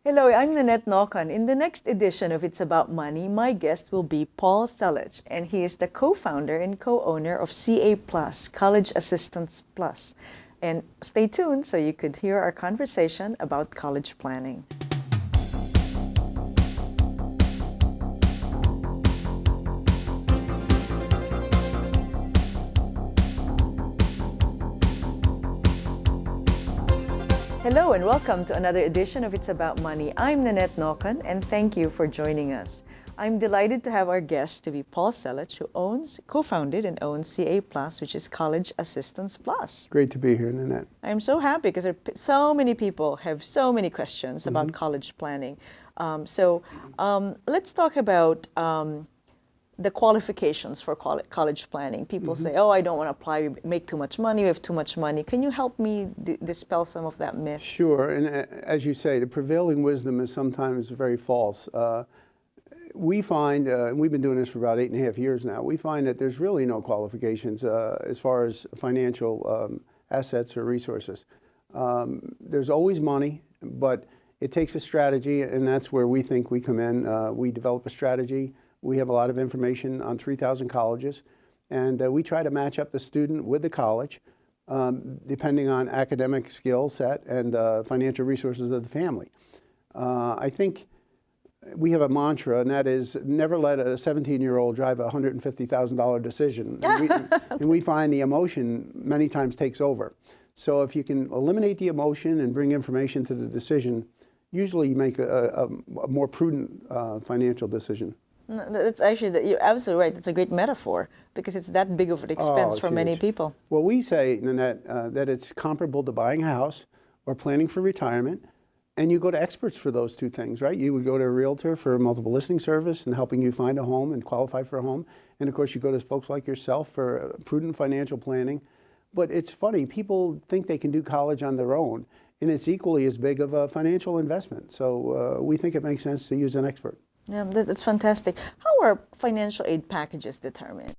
Hello, I'm Nannette Nocon. In the next edition of It's About Money, my guest will be Paul Celuch, and he is the co-founder and co-owner of CA Plus, College Assistance Plus. And stay tuned so you could hear our conversation about college planning. Hello and welcome to another edition of It's About Money. I'm Nannette Nocon and thank you for joining us. I'm delighted to have our guest to be Paul Celuch, who co-founded and owns CA Plus, which is College Assistance Plus. Great to be here, Nannette. I'm so happy because so many people have so many questions about college planning. Let's talk about the qualifications for college planning. People say, oh, I don't want to apply, you make too much money, you have too much money. Can you help me dispel some of that myth? Sure, and as you say, the prevailing wisdom is sometimes very false. We find, and we've been doing this for about 8.5 years now, we find that there's really no qualifications as far as financial assets or resources. There's always money, but it takes a strategy, and that's where we think we come in. We develop a strategy. We have a lot of information on 3,000 colleges, and we try to match up the student with the college, depending on academic skill set and financial resources of the family. I think we have a mantra, and that is never let a 17-year-old drive a $150,000 decision. And we find the emotion many times takes over. So if you can eliminate the emotion and bring information to the decision, usually you make a more prudent financial decision. No, that's actually, you're absolutely right. That's a great metaphor because it's that big of an expense for many people. Well, we say, Nannette, that it's comparable to buying a house or planning for retirement, and you go to experts for those two things, right? You would go to a realtor for a multiple listing service and helping you find a home and qualify for a home. And of course, you go to folks like yourself for prudent financial planning. But it's funny, people think they can do college on their own, and it's equally as big of a financial investment. So we think it makes sense to use an expert. Yeah, that's fantastic. How are financial aid packages determined?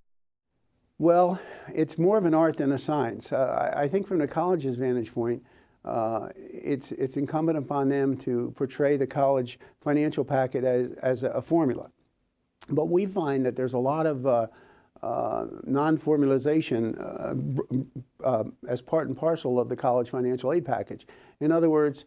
Well, it's more of an art than a science. I think from the college's vantage point, it's incumbent upon them to portray the college financial packet as a formula. But we find that there's a lot of non-formalization as part and parcel of the college financial aid package. In other words,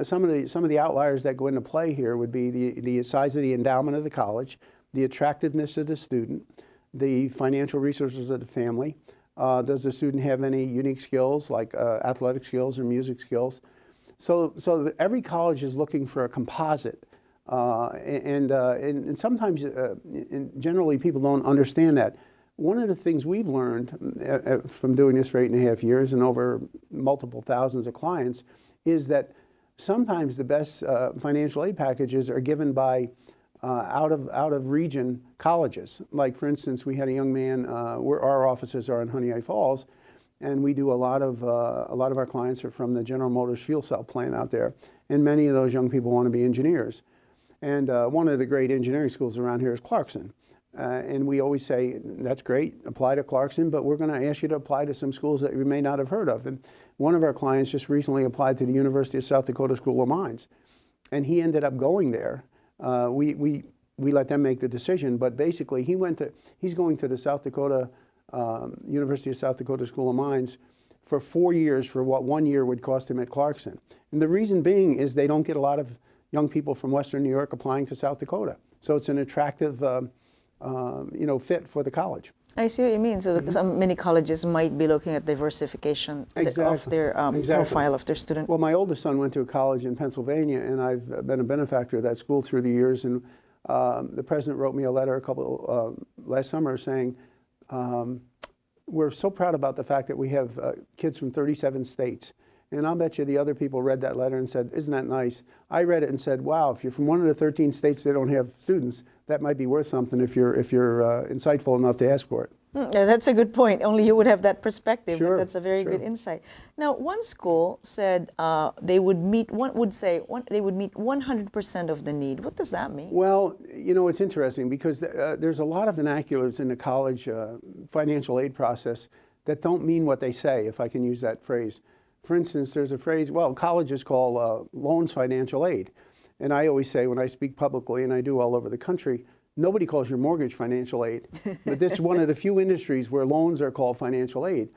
some of the outliers that go into play here would be the size of the endowment of the college, the attractiveness of the student, the financial resources of the family. Does the student have any unique skills like athletic skills or music skills? So every college is looking for a composite. And sometimes, generally, people don't understand that. One of the things we've learned from doing this for 8.5 years and over multiple thousands of clients is that sometimes the best financial aid packages are given by out of region colleges. Like, for instance, we had a young man. Our offices are in Honey Falls, and we do a lot of our clients are from the General Motors fuel cell plant out there, and many of those young people want to be engineers. And one of the great engineering schools around here is Clarkson. And we always say, that's great, apply to Clarkson, but we're going to ask you to apply to some schools that you may not have heard of. And one of our clients just recently applied to the University of South Dakota School of Mines. And he ended up going there. We let them make the decision, but basically he's going to the South Dakota, University of South Dakota School of Mines for 4 years for what 1 year would cost him at Clarkson. And the reason being is they don't get a lot of young people from Western New York applying to South Dakota. So it's an attractive fit for the college. I see what you mean. So many colleges might be looking at diversification of their profile of their student. Well, my oldest son went to a college in Pennsylvania, and I've been a benefactor of that school through the years. And the president wrote me a letter last summer saying, we're so proud about the fact that we have kids from 37 states. And I'll bet you the other people read that letter and said, isn't that nice? I read it and said, wow, if you're from one of the 13 states that don't have students, that might be worth something if you're insightful enough to ask for it. Yeah, that's a good point. Only you would have that perspective. Sure, but that's a very good insight. Now, one school said they would meet 100% of the need. What does that mean? Well, it's interesting because there's a lot of vernaculars in the college financial aid process that don't mean what they say, if I can use that phrase. For instance, there's a phrase, well, colleges call loans financial aid. And I always say when I speak publicly, and I do all over the country, nobody calls your mortgage financial aid. But this is one of the few industries where loans are called financial aid.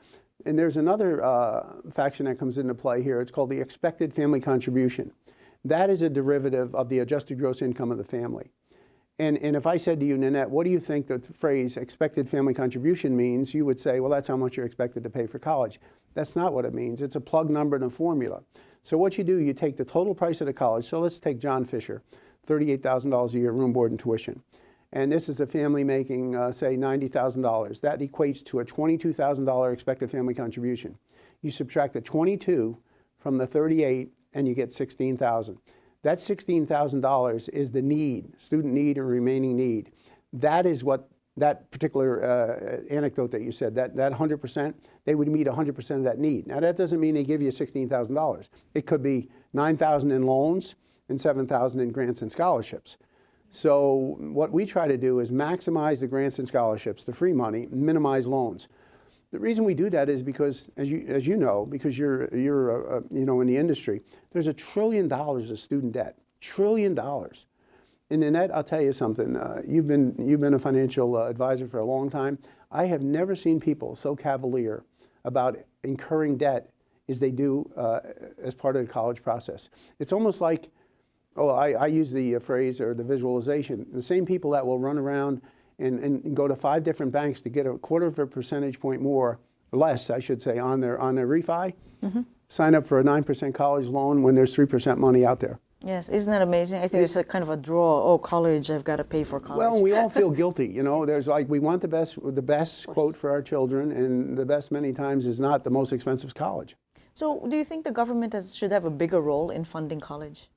And there's another faction that comes into play here. It's called the expected family contribution. That is a derivative of the adjusted gross income of the family. And if I said to you, Nannette, what do you think the phrase expected family contribution means? You would say, well, that's how much you're expected to pay for college. That's not what it means. It's a plug number and a formula. So what you do, you take the total price of the college. So let's take John Fisher, $38,000 a year, room, board, and tuition. And this is a family making, say, $90,000. That equates to a $22,000 expected family contribution. You subtract the 22 from the 38, and you get $16,000. That $16,000 is the need, student need or remaining need. That is what that particular anecdote that you said, that 100%, they would meet 100% of that need. Now that doesn't mean they give you $16,000. It could be $9,000 in loans and $7,000 in grants and scholarships. So what we try to do is maximize the grants and scholarships, the free money, minimize loans. The reason we do that is because, as you know, because you're you know, in the industry, there's $1 trillion of student debt, $1 trillion. And Nannette, I'll tell you something. You've been a financial advisor for a long time. I have never seen people so cavalier about incurring debt as they do as part of the college process. It's almost like, oh, I use the phrase or the visualization. The same people that will run around and go to 5 different banks to get a quarter of a percentage point more, less, I should say, on their refi, sign up for a 9% college loan when there's 3% money out there. Yes, isn't that amazing? I think it's a kind of a draw. Oh, college, I've got to pay for college. Well, we all feel guilty, you know. There's like, we want the best quote for our children, and the best many times is not the most expensive college. So do you think the government should have a bigger role in funding college?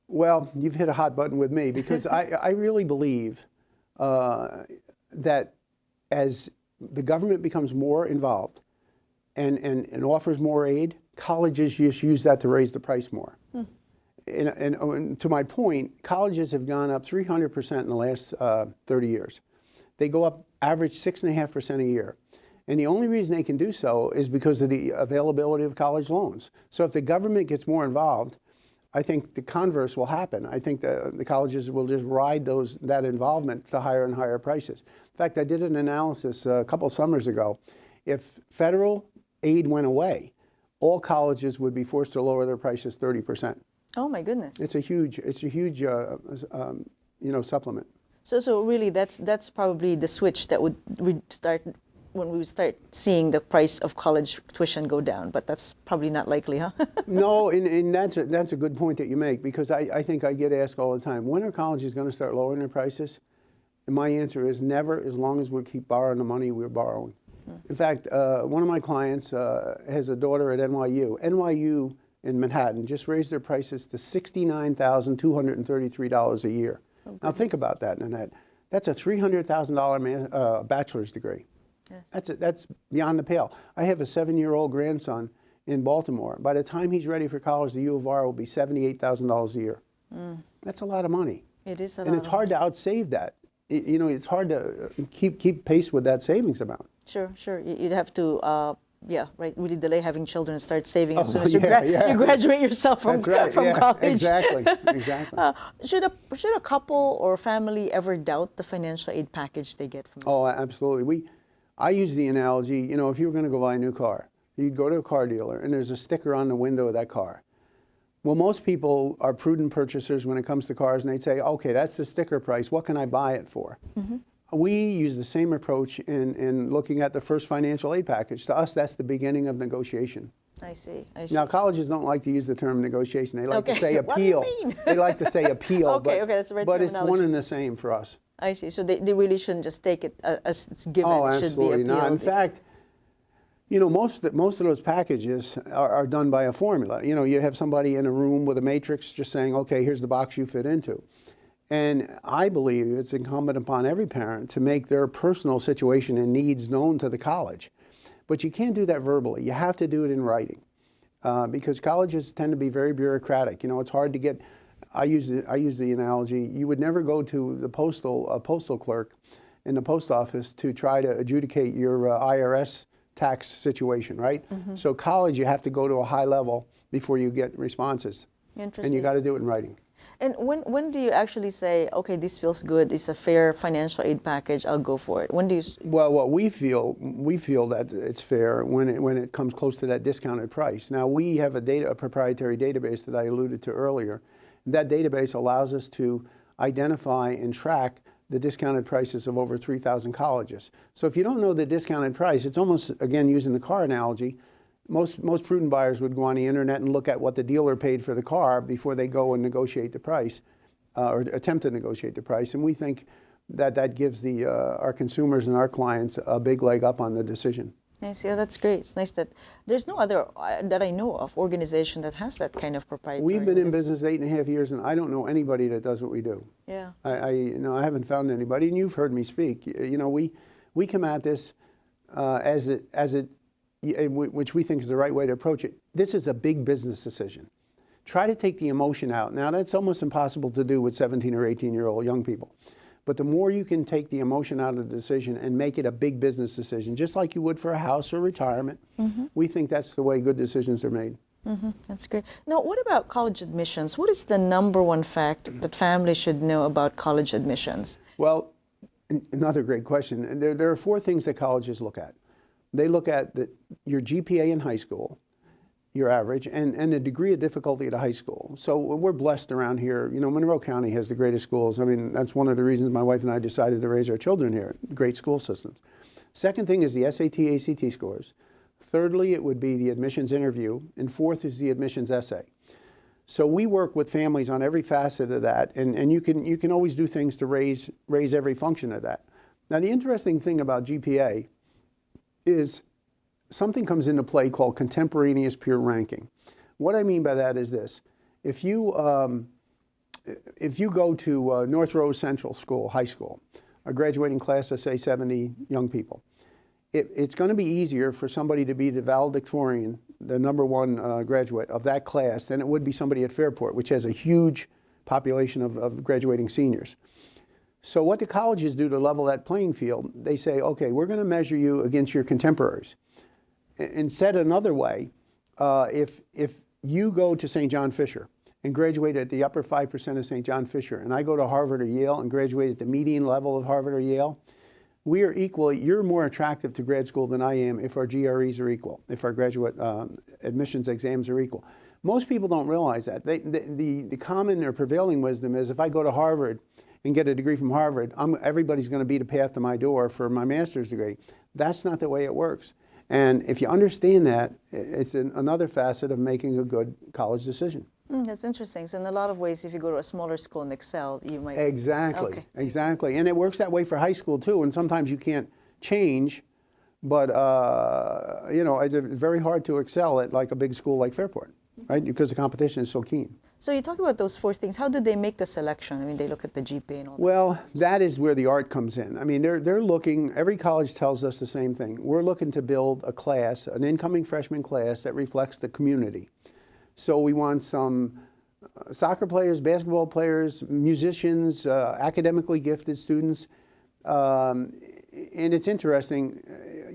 Well, you've hit a hot button with me, because I really believe that as the government becomes more involved and offers more aid, colleges just use that to raise the price more. And to my point, colleges have gone up 300% in the last 30 years. They go up average 6.5% a year. And the only reason they can do so is because of the availability of college loans. So if the government gets more involved, I think the converse will happen. I think the colleges will just ride that involvement to higher and higher prices. In fact, I did an analysis a couple summers ago. If federal aid went away, all colleges would be forced to lower their prices 30%. Oh my goodness! It's a huge you know, supplement. So really, that's probably the switch that would start when we would start seeing the price of college tuition go down. But that's probably not likely, huh? No, and that's a good point that you make, because I think I get asked all the time, when are colleges going to start lowering their prices? And my answer is never, as long as we keep borrowing the money we're borrowing. In fact, one of my clients has a daughter at NYU. NYU in Manhattan just raised their prices to $69,233 a year. Now think about that, Nannette. That's a $300,000 bachelor's degree. Yes. That's beyond the pale. I have a 7-year-old grandson in Baltimore. By the time he's ready for college, the U of R will be $78,000 a year. That's a lot of money. It is a lot. And it's hard to outsave that. You know, it's hard to keep pace with that savings amount. Sure. You'd have to, yeah, right, really delay having children and start saving as soon as you graduate yourself from college. Exactly. Should a couple or family ever doubt the financial aid package they get from the Oh, absolutely. I use the analogy, you know, if you were going to go buy a new car, you'd go to a car dealer and there's a sticker on the window of that car. Well, most people are prudent purchasers when it comes to cars, and they'd say, okay, that's the sticker price. What can I buy it for? We use the same approach in looking at the first financial aid package. To us, that's the beginning of negotiation. I see. Now, colleges don't like to use the term negotiation. They like to say appeal. What do you mean? They like to say appeal, but that's the right but it's terminology. one and the same for us. I see. So they really shouldn't just take it as it's given. Oh, it should be absolutely not. In fact, you know, most of those packages are done by a formula. You know, you have somebody in a room with a matrix just saying, okay, here's the box you fit into. And I believe it's incumbent upon every parent to make their personal situation and needs known to the college. But you can't do that verbally. You have to do it in writing, because colleges tend to be very bureaucratic. You know, it's hard to get. I use the analogy. You would never go to the postal clerk in the post office to try to adjudicate your IRS tax situation, right? So college, you have to go to a high level before you get responses. Interesting. And you got to do it in writing. And when do you actually say, okay, this feels good, it's a fair financial aid package, I'll go for it? When do you? Well, what we feel that it's fair when it comes close to that discounted price. Now, we have a proprietary database that I alluded to earlier. That database allows us to identify and track the discounted prices of over 3,000 colleges. So if you don't know the discounted price, it's almost, again, using the car analogy, most prudent buyers would go on the internet and look at what the dealer paid for the car before they go and negotiate the price, or attempt to negotiate the price. And we think that gives our consumers and our clients a big leg up on the decision. Nice. Yeah, that's great. It's nice that there's no other that I know of organization that has that kind of proprietary. We've been in business 8.5 years, and I don't know anybody that does what we do. Yeah. I haven't found anybody, and you've heard me speak. We come at this which we think is the right way to approach it. This is a big business decision. Try to take the emotion out. Now, that's almost impossible to do with 17 or 18-year-old young people. But the more you can take the emotion out of the decision and make it a big business decision, just like you would for a house or retirement, we think that's the way good decisions are made. That's great. Now, what about college admissions? What is the #1 fact that families should know about college admissions? Well, another great question. And there are 4 things that colleges look at. They look at your GPA in high school, your average, and the degree of difficulty at a high school. So we're blessed around here. Monroe County has the greatest schools. I mean, that's one of the reasons my wife and I decided to raise our children here, great school systems. Second thing is the SAT, ACT scores. Thirdly, it would be the admissions interview. And fourth is the admissions essay. So we work with families on every facet of that, and you can always do things to raise every function of that. Now, the interesting thing about GPA is something comes into play called contemporaneous peer ranking. What I mean by that is this: if you go to North Rose Central School, high school, a graduating class of say 70 young people, it's going to be easier for somebody to be the valedictorian, the #1 graduate of that class, than it would be somebody at Fairport, which has a huge population of graduating seniors. So what the colleges do to level that playing field, they say, okay, we're going to measure you against your contemporaries. And said another way, if you go to St. John Fisher and graduate at the upper 5% of St. John Fisher, and I go to Harvard or Yale and graduate at the median level of Harvard or Yale, we are equal. You're more attractive to grad school than I am if our GREs are equal, if our graduate admissions exams are equal. Most people don't realize that. The common or prevailing wisdom is if I go to Harvard and get a degree from Harvard, everybody's going to beat a path to my door for my master's degree. That's not the way it works. And if you understand that, it's another facet of making a good college decision. That's interesting. So in a lot of ways, if you go to a smaller school and excel, you might... Exactly, okay. Exactly. And it works that way for high school too. And sometimes you can't change, but it's very hard to excel at like a big school like Fairport, right? Because the competition is so keen. So you talk about those 4 things. How do they make the selection? I mean, they look at the GPA and all that. Well, that is where the art comes in. I mean, they're looking, every college tells us the same thing. We're looking to build a class, an incoming freshman class that reflects the community. So we want some soccer players, basketball players, musicians, academically gifted students. And it's interesting,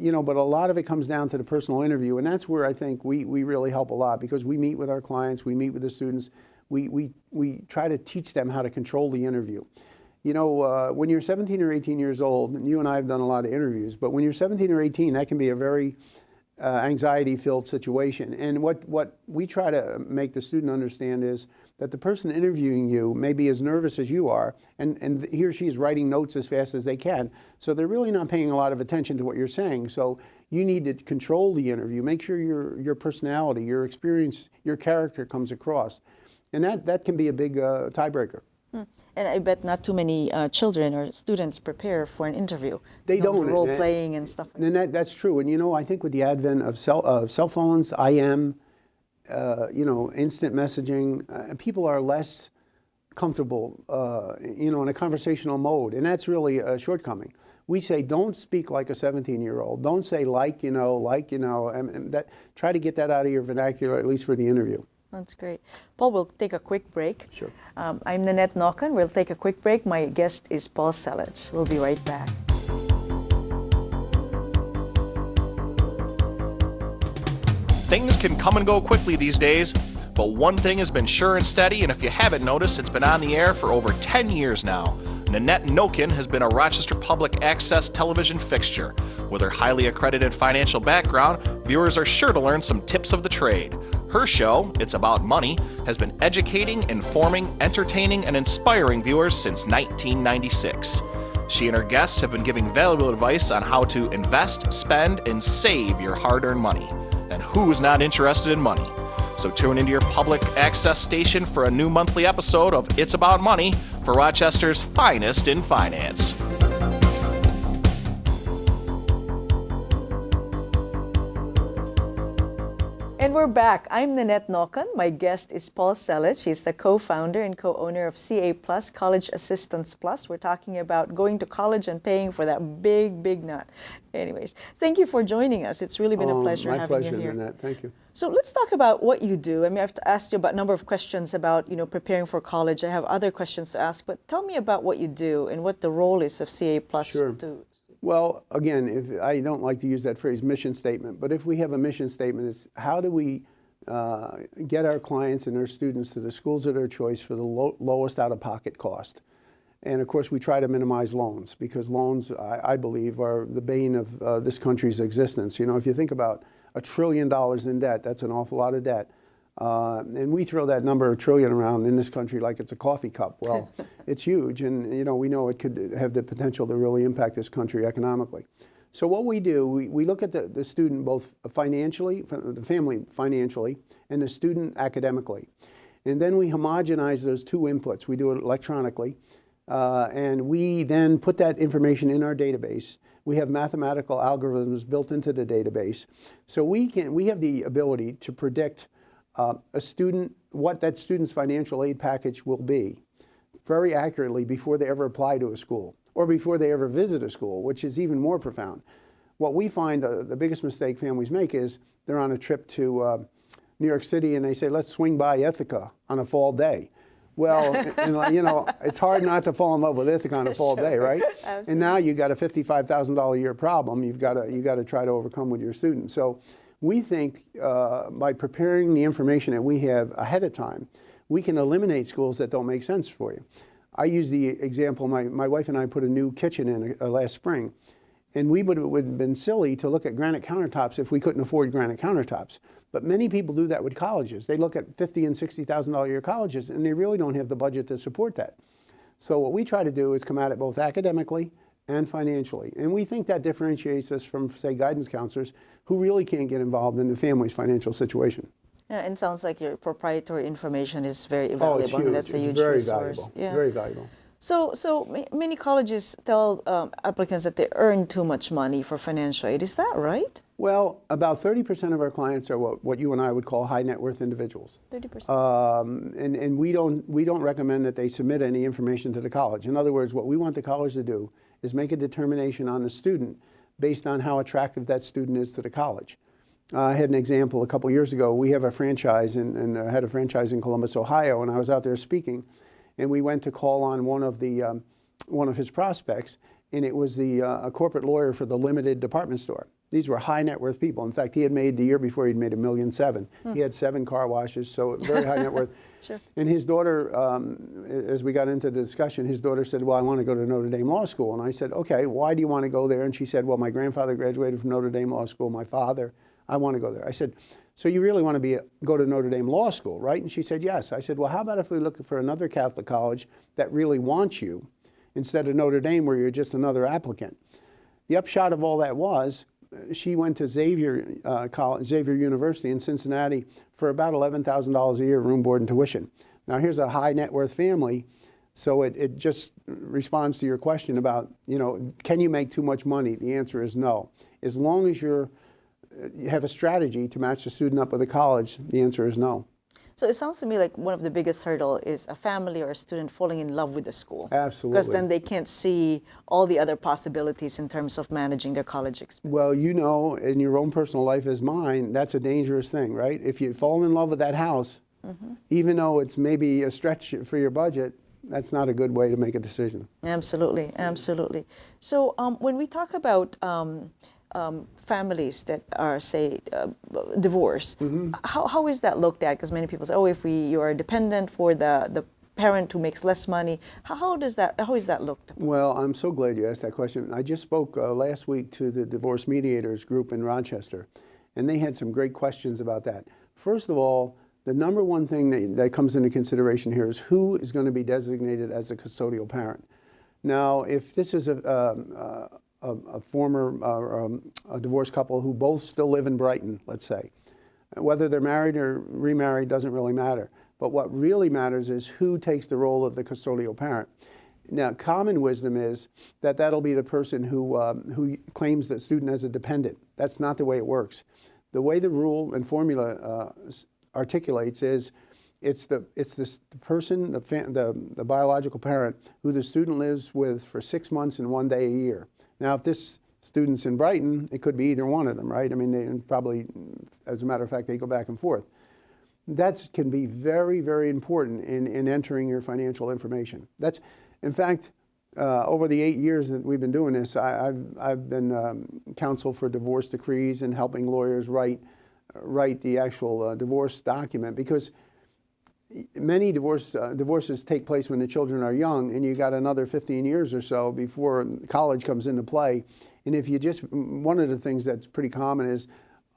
but a lot of it comes down to the personal interview. And that's where I think we really help a lot, because we meet with our clients, we meet with the students. We try to teach them how to control the interview. When you're 17 or 18 years old, and you and I have done a lot of interviews, but when you're 17 or 18, that can be a very anxiety-filled situation. And what we try to make the student understand is that the person interviewing you may be as nervous as you are, and he or she is writing notes as fast as they can. So they're really not paying a lot of attention to what you're saying. So you need to control the interview. Make sure your personality, your experience, your character comes across. And that can be a big tiebreaker. And I bet not too many children or students prepare for an interview. They don't. Role playing and stuff. And that's true. And I think with the advent of cell phones, IM, instant messaging, people are less comfortable, in a conversational mode, and that's really a shortcoming. We say don't speak like a 17-year-old. Don't say and that. Try to get that out of your vernacular, at least for the interview. That's great. Paul, we'll take a quick break. Sure. I'm Nannette Nocon. We'll take a quick break. My guest is Paul Celuch. We'll be right back. Things can come and go quickly these days. But one thing has been sure and steady, and if you haven't noticed, it's been on the air for over 10 years now. Nannette Nocon has been a Rochester Public Access television fixture. With her highly accredited financial background, viewers are sure to learn some tips of the trade. Her show, It's About Money, has been educating, informing, entertaining, and inspiring viewers since 1996. She and her guests have been giving valuable advice on how to invest, spend, and save your hard-earned money. And who's not interested in money? So tune into your public access station for a new monthly episode of It's About Money for Rochester's finest in finance. And we're back. I'm Nannette Nocon. My guest is Paul Celuch. He's the co-founder and co-owner of CA Plus, College Assistance Plus. We're talking about going to college and paying for that big, big nut. Anyways, thank you for joining us. It's really been a pleasure having you here. My pleasure, Nannette. Thank you. So let's talk about what you do. I mean, I've asked you about a number of questions about, preparing for college. I have other questions to ask, but tell me about what you do and what the role is of CA Plus. Sure. Well, again, if I don't like to use that phrase mission statement, but if we have a mission statement, it's how do we get our clients and our students to the schools of their choice for the lowest out-of-pocket cost. And of course, we try to minimize loans because loans, I believe, are the bane of this country's existence. You know, if you think about $1 trillion in debt, that's an awful lot of debt. And we throw that number $1 trillion around in this country like it's a coffee cup. Well, it's huge, and we know it could have the potential to really impact this country economically. So what we do, we look at the student both financially, the family financially, and the student academically. And then we homogenize those two inputs. We do it electronically, and we then put that information in our database. We have mathematical algorithms built into the database. So we have the ability to predict what that student's financial aid package will be very accurately before they ever apply to a school or before they ever visit a school, which is even more profound. What we find the biggest mistake families make is they're on a trip to New York City and they say, let's swing by Ithaca on a fall day. Well, it's hard not to fall in love with Ithaca on a fall day, right? Absolutely. And now you've got a $55,000 a year problem you've got to try to overcome with your students. So we think by preparing the information that we have ahead of time, we can eliminate schools that don't make sense for you. I use the example, my wife and I put a new kitchen in last spring, and it would have been silly to look at granite countertops if we couldn't afford granite countertops. But many people do that with colleges. They look at $50,000 and $60,000 a year colleges, and they really don't have the budget to support that. So what we try to do is come at it both academically and financially. And we think that differentiates us from, say, guidance counselors who really can't get involved in the family's financial situation. Yeah, and it sounds like your proprietary information is very valuable. Oh, it's huge. That's a huge very resource. Valuable. Yeah. Very valuable. So many colleges tell applicants that they earn too much money for financial aid. Is that right? Well, about 30% of our clients are what you and I would call high net worth individuals. 30%. And we don't recommend that they submit any information to the college. In other words, what we want the college to do is make a determination on the student based on how attractive that student is to the college. I had an example a couple years ago. We have a franchise and I had a franchise in Columbus, Ohio, and I was out there speaking, and we went to call on one of his prospects, and it was a corporate lawyer for the Limited department store. These were high net worth people. In fact, he had made the year before he'd made $1.7 million. He had 7 car washes, so very high net worth. Sure. And his daughter, as we got into the discussion, his daughter said, well, I want to go to Notre Dame Law School. And I said, okay, why do you want to go there? And she said, well, my grandfather graduated from Notre Dame Law School, my father, I want to go there. I said, so you really want to go to Notre Dame Law School, right? And she said, yes. I said, well, how about if we look for another Catholic college that really wants you instead of Notre Dame where you're just another applicant? The upshot of all that was she went to Xavier University in Cincinnati for about $11,000 a year, room, board, and tuition. Now here's a high net worth family, so it just responds to your question about, can you make too much money? The answer is no. As long as you have a strategy to match the student up with a college, the answer is no. So it sounds to me like one of the biggest hurdle is a family or a student falling in love with the school. Absolutely. Because then they can't see all the other possibilities in terms of managing their college expenses. Well, in your own personal life as mine, that's a dangerous thing, right? If you fall in love with that house, even though it's maybe a stretch for your budget, that's not a good way to make a decision. Absolutely, absolutely. So when we talk about families that are, say, divorced. How is that looked at? Because many people say, oh, if you are dependent for the parent who makes less money, how is that looked at? Well, I'm so glad you asked that question. I just spoke last week to the divorce mediators group in Rochester, and they had some great questions about that. First of all, the number one thing that comes into consideration here is who is going to be designated as a custodial parent. Now, if this is a former a divorced couple who both still live in Brighton, let's say, whether they're married or remarried doesn't really matter. But what really matters is who takes the role of the custodial parent. Now, common wisdom is that that'll be the person who claims the student as a dependent. That's not the way it works. The way the rule and formula articulates is it's the person, the biological parent, who the student lives with for 6 months and 1 day a year. Now, if this student's in Brighton, it could be either one of them, right? I mean, they probably, as a matter of fact, they go back and forth. That can be very, very important in entering your financial information. That's, in fact, over the 8 years that we've been doing this, I've been counsel for divorce decrees and helping lawyers write the actual divorce document, because many divorces take place when the children are young, and you got another 15 years or so before college comes into play. And if you one of the things that's pretty common is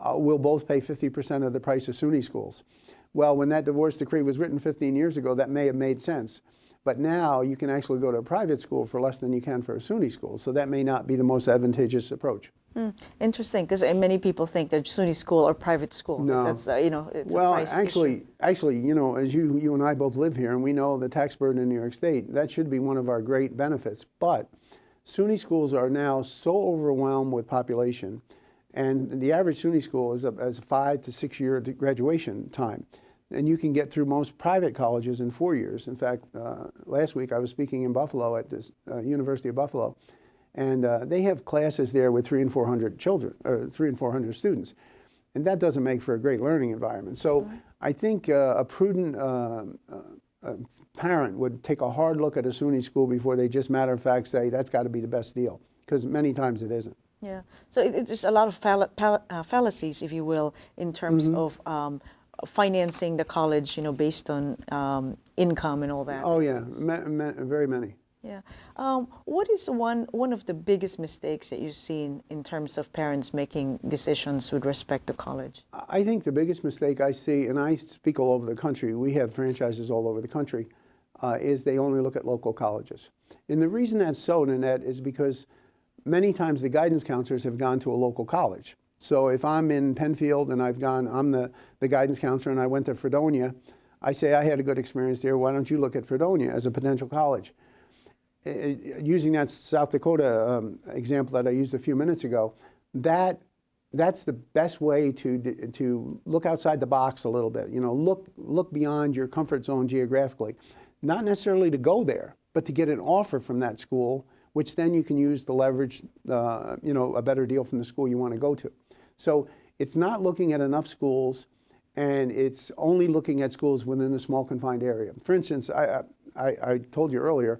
we'll both pay 50% of the price of SUNY schools. Well, when that divorce decree was written 15 years ago, that may have made sense. But now you can actually go to a private school for less than you can for a SUNY school. So that may not be the most advantageous approach. Interesting, because many people think that SUNY school or private school. No. That's, it's well, a price issue. actually, as you and I both live here, and we know the tax burden in New York State, that should be one of our great benefits. But SUNY schools are now so overwhelmed with population, and the average SUNY school is a 5 to 6 year graduation time. And you can get through most private colleges in 4 years. In fact, last week I was speaking in Buffalo at the University of Buffalo, and they have classes there with 300 and 400 children, or 300 and 400 students. And that doesn't make for a great learning environment. So I think a prudent parent would take a hard look at a SUNY school before they just matter of fact say that's got to be the best deal, because many times it isn't. Yeah, so there's a lot of fallacies, if you will, in terms of financing the college, based on income and all that. Oh yeah, very many. Yeah. What is one of the biggest mistakes that you've seen in terms of parents making decisions with respect to college? I think the biggest mistake I see, and I speak all over the country, we have franchises all over the country, is they only look at local colleges. And the reason that's so, Nannette, is because many times the guidance counselors have gone to a local college. So if I'm in Penfield and I'm the guidance counselor and I went to Fredonia, I say I had a good experience there, why don't you look at Fredonia as a potential college? Using that South Dakota example that I used a few minutes ago, that's the best way to look outside the box a little bit. Look beyond your comfort zone geographically. Not necessarily to go there, but to get an offer from that school, which then you can use to leverage a better deal from the school you want to go to. So it's not looking at enough schools, and it's only looking at schools within a small confined area. For instance, I told you earlier,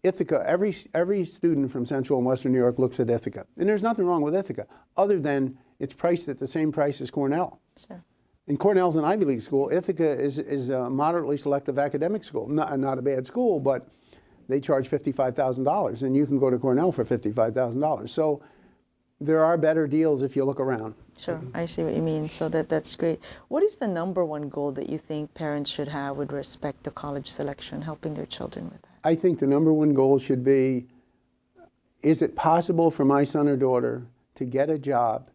Ithaca, every student from Central and Western New York looks at Ithaca. And there's nothing wrong with Ithaca, other than it's priced at the same price as Cornell. Sure. And Cornell's an Ivy League school. Ithaca is a moderately selective academic school. Not a bad school, but they charge $55,000, and you can go to Cornell for $55,000. So there are better deals if you look around. Sure, I see what you mean. So that's great. What is the #1 goal that you think parents should have with respect to college selection, helping their children with that? I think the #1 goal should be, is it possible for my son or daughter to get a job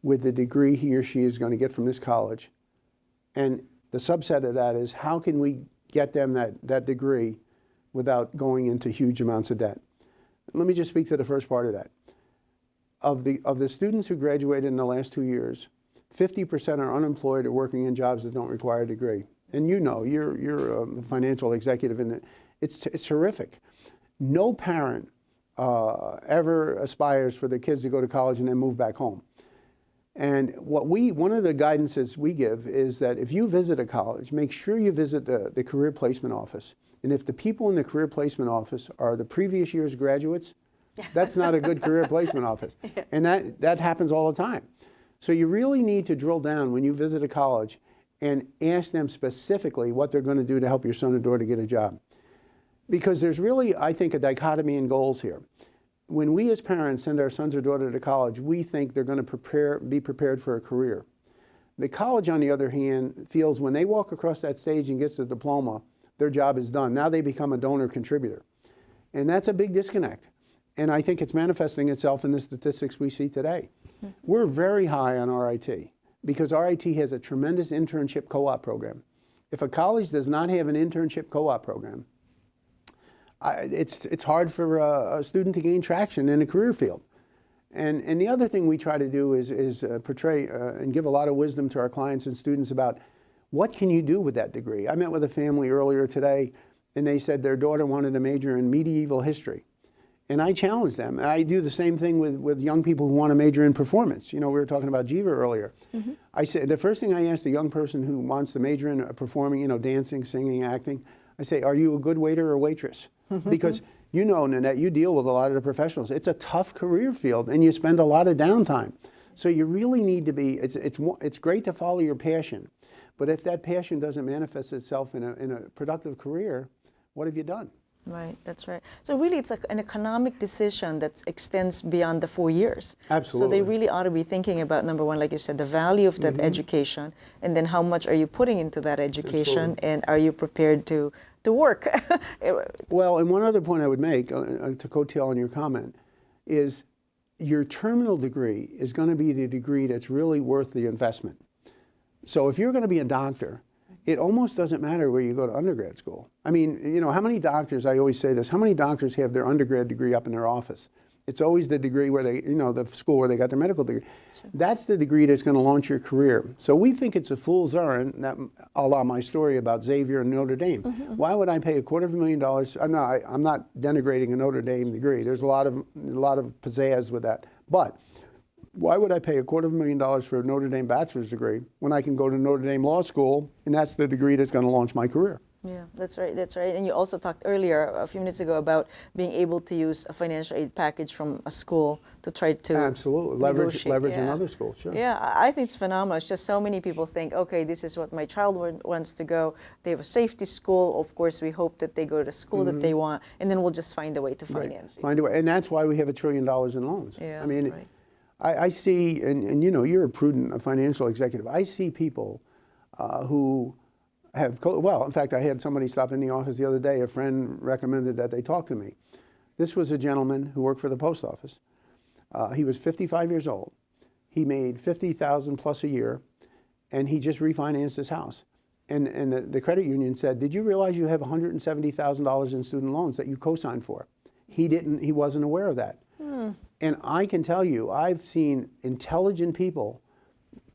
with the degree he or she is going to get from this college? And the subset of that is, how can we get them that degree without going into huge amounts of debt? Let me just speak to the first part of that. Of the students who graduated in the last 2 years, 50% are unemployed or working in jobs that don't require a degree. And you're a financial executive, and it's horrific. No parent ever aspires for their kids to go to college and then move back home. And one of the guidances we give is that if you visit a college, make sure you visit the career placement office. And if the people in the career placement office are the previous year's graduates, That's not a good career placement office. Yeah. And that happens all the time. So you really need to drill down when you visit a college and ask them specifically what they're going to do to help your son or daughter get a job. Because there's really, I think, a dichotomy in goals here. When we as parents send our sons or daughter to college, we think they're going to be prepared for a career. The college, on the other hand, feels when they walk across that stage and get the diploma, their job is done. Now they become a donor contributor. And that's a big disconnect. And I think it's manifesting itself in the statistics we see today. We're very high on RIT because RIT has a tremendous internship co-op program. If a college does not have an internship co-op program, it's hard for a student to gain traction in a career field. And the other thing we try to do is portray and give a lot of wisdom to our clients and students about what can you do with that degree. I met with a family earlier today, and they said their daughter wanted to major in medieval history. And I challenge them. I do the same thing with young people who want to major in performance. You know, we were talking about Jiva earlier. I said, the first thing I ask a young person who wants to major in performing, you know, dancing, singing, acting, I say, are you a good waiter or waitress? Because you know, Nannette, you deal with a lot of the professionals. It's a tough career field, and you spend a lot of downtime. So you really need to be, it's great to follow your passion, but if that passion doesn't manifest itself in a productive career, what have you done? Right, that's right. So really it's like an economic decision that extends beyond the 4 years. Absolutely. So they really ought to be thinking about, number one, like you said, the value of that education, and then how much are you putting into that education, and are you prepared to work? Well, and one other point I would make, to coattail on your comment, is your terminal degree is going to be the degree that's really worth the investment. So if you're going to be a doctor, it almost doesn't matter where you go to undergrad school. I mean, you know, how many doctors, I always say this, how many doctors have their undergrad degree up in their office? It's always the degree where they, you know, the school where they got their medical degree. Sure. That's the degree that's going to launch your career. So we think it's a fool's errand, that, a la my story about Xavier and Notre Dame. Why would I pay $250,000? I'm not denigrating a Notre Dame degree. There's a lot of pizzazz with that. But why would I pay $250,000 for a Notre Dame bachelor's degree when I can go to Notre Dame Law School, and that's the degree that's going to launch my career? Yeah, that's right, that's right. And you also talked earlier, a few minutes ago, about being able to use a financial aid package from a school to try to absolutely leverage another school, sure. Yeah, I think it's phenomenal. It's just so many people think, okay, this is what my child wants to go. They have a safety school. Of course, we hope that they go to school that they want, and then we'll just find a way to finance it. Find a way, and that's why we have $1 trillion in loans. Yeah, I mean, right. I see, and you know, you're a prudent financial executive. I see people who have, well, in fact, I had somebody stop in the office the other day. A friend recommended that they talk to me. This was a gentleman who worked for the post office. He was 55 years old. He made $50,000 plus a year, and he just refinanced his house. And the credit union said, did you realize you have $170,000 in student loans that you co-signed for? He wasn't aware of that. And I can tell you, I've seen intelligent people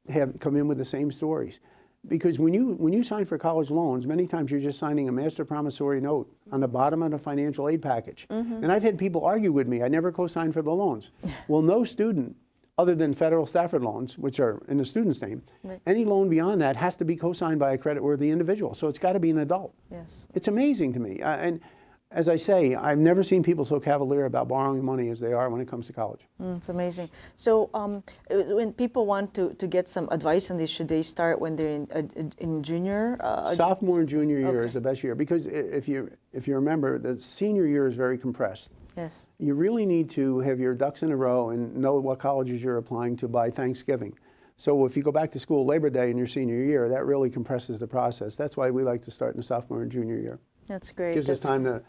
have come in with the same stories. Because when you sign for college loans, many times you're just signing a master promissory note on the bottom of a financial aid package. And I've had people argue with me, I never co-signed for the loans. Well, no student, other than federal Stafford loans, which are in the student's name, any loan beyond that has to be co-signed by a creditworthy individual. So it's got to be an adult. Yes. It's amazing to me. And as I say, I've never seen people so cavalier about borrowing money as they are when it comes to college. It's amazing. So when people want to get some advice on this, should they start when they're in junior? Sophomore and junior year is the best year, because if you remember, the senior year is very compressed. Yes. You really need to have your ducks in a row and know what colleges you're applying to by Thanksgiving. So if you go back to school Labor Day in your senior year, that really compresses the process. That's why we like to start in the sophomore and junior year. That's great. Gives us time to,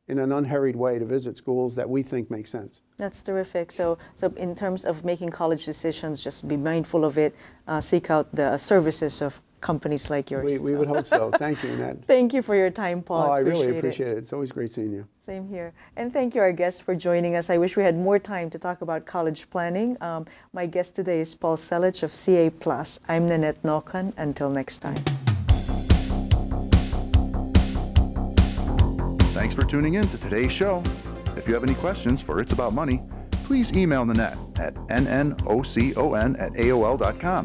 in an unhurried way, to visit schools that we think make sense. That's terrific. So in terms of making college decisions, just be mindful of it. Seek out the services of companies like yours. We would hope so. Thank you, Nannette. Thank you for your time, Paul. Oh, I really appreciate it. It's always great seeing you. Same here. And thank you, our guests, for joining us. I wish we had more time to talk about college planning. My guest today is Paul Celuch of CA+. I'm Nannette Nocon. Until next time. Thanks for tuning in to today's show. If you have any questions for It's About Money, please email Nannette at nnocon@aol.com.